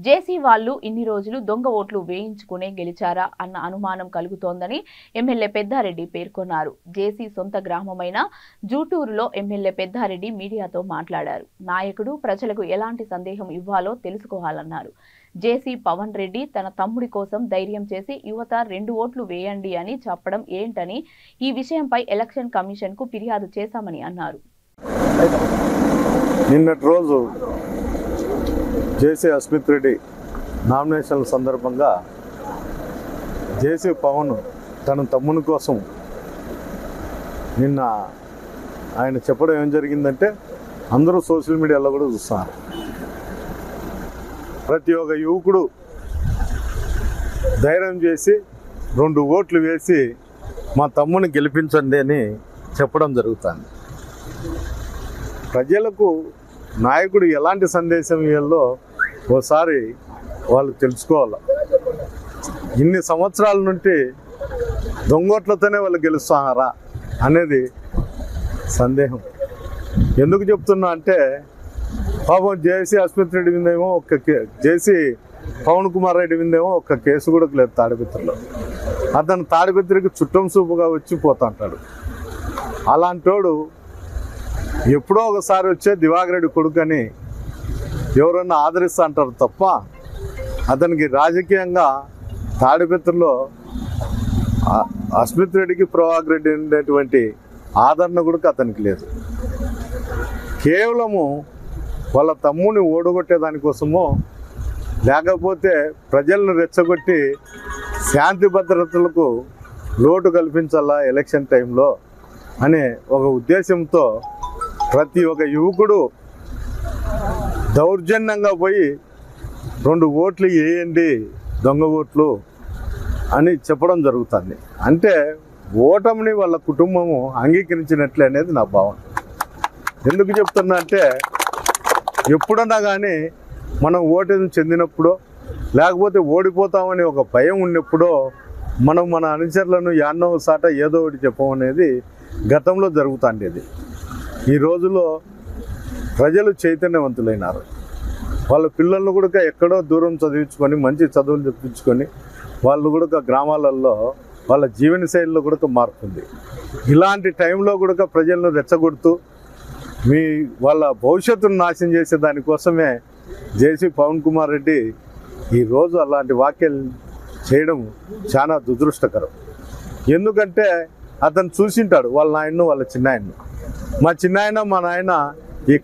జేసీ వాళ్ళు ఇన్ని రోజులు దొంగ ఓట్లు వేయించుకునే గెలిచారా అన్న అనుమానం కలుగుతోందని ఎమ్మెల్యే పెద్దారెడ్డి పేర్కొన్నారు. జేసీ సొంత గ్రామమైన జూటూరులో ఎమ్మెల్యే పెద్దారెడ్డి మీడియాతో మాట్లాడారు. నాయకుడు ప్రజలకు ఎలాంటి సందేశం ఇవ్వాలో తెలుసుకోవాలన్నారు. జేసీ పవన్ రెడ్డి తన తమ్ముడి కోసం ధైర్యం చేసి యువత 2 ఓట్లు వేయండి అని చెప్పడం ఏంటని, ఈ విషయంపై ఎలక్షన్ కమిషన్ కు ఫిర్యాదు చేశామని అన్నారు. నిన్నటి రోజు జేసీ అస్మిత్ రెడ్డి నామినేషన్ల సందర్భంగా జేసీ పవన్ తన తమ్ముని కోసం నిన్న ఆయన చెప్పడం ఏం జరిగిందంటే, అందరూ సోషల్ మీడియాలో కూడా చూస్తున్నారు. ప్రతి ఒక్క యువకుడు ధైర్యం చేసి 2 ఓట్లు వేసి మా తమ్ముని గెలిపించండి అని చెప్పడం జరుగుతుంది. ప్రజలకు నాయకుడు ఎలాంటి సందేశం ఇవ్వాలో ఓసారి వాళ్ళు తెలుసుకోవాలి. ఇన్ని సంవత్సరాల నుండి దొంగోట్లతోనే వాళ్ళు గెలుస్తున్నారా అనేది సందేహం. ఎందుకు చెప్తున్నా అంటే, పాపం జేసీ అస్మిత్ రెడ్డి మీదేమో జేసీ పవన్ కుమార్ రెడ్డి మీదేమో ఒక్క కేసు కూడా లేదు తాడిపత్రిలో. అతను తాడిపత్రికి చుట్టం చూపుగా వచ్చి పోతుంటాడు. అలాంటోడు ఎప్పుడో ఒకసారి వచ్చే దివాకర్ రెడ్డి కొడుకని ఎవరన్నా ఆదరిస్తా అంటారు తప్ప, అతనికి రాజకీయంగా తాడిపత్రిలో అస్మిత్ రెడ్డికి ప్రభాకర్ రెడ్డి ఉండేటువంటి ఆదరణ కూడా అతనికి లేదు. కేవలము వాళ్ళ తమ్ముని ఓడగొట్టే దానికోసమో, లేకపోతే ప్రజలను రెచ్చగొట్టి శాంతి భద్రతలకు లోటు కల్పించాలా ఎలక్షన్ టైంలో అనే ఒక ఉద్దేశంతో ప్రతి ఒక్క యువకుడు దౌర్జన్యంగా పోయి 2 ఓట్లు వేయండి దొంగ ఓట్లు అని చెప్పడం జరుగుతుంది. అంటే ఓటమిని వాళ్ళ కుటుంబము అంగీకరించినట్లే అనేది నా భావన. ఎందుకు చెప్తున్నా అంటే, ఎప్పుడన్నా కానీ మనం ఓటమి చెందినప్పుడో, లేకపోతే ఓడిపోతామని ఒక భయం ఉన్నప్పుడో మనం మన అనుచరులను యాన్నో సాట ఏదో ఒకటి చెప్పమనేది గతంలో జరుగుతుండేది. ఈ రోజులో ప్రజలు చైతన్యవంతులైనారు. వాళ్ళ పిల్లలను కూడా ఎక్కడో దూరం చదివించుకొని మంచి చదువులు చెప్పించుకొని వాళ్ళు కూడా గ్రామాలలో వాళ్ళ జీవనశైలిలో కూడా మారుతుంది. ఇలాంటి టైంలో కూడా ప్రజలను రెచ్చగొడుతూ వాళ్ళ భవిష్యత్తును నాశనం చేసే దానికోసమే జేసీ పవన్ కుమార్ రెడ్డి ఈరోజు అలాంటి వ్యాఖ్యలు చేయడం చాలా దురదృష్టకరం. ఎందుకంటే అతను చూసింటాడు వాళ్ళ నాయన్ను, వాళ్ళ చిన్నాయన్ను. మా చిన్నాయన మా నాయన ఈ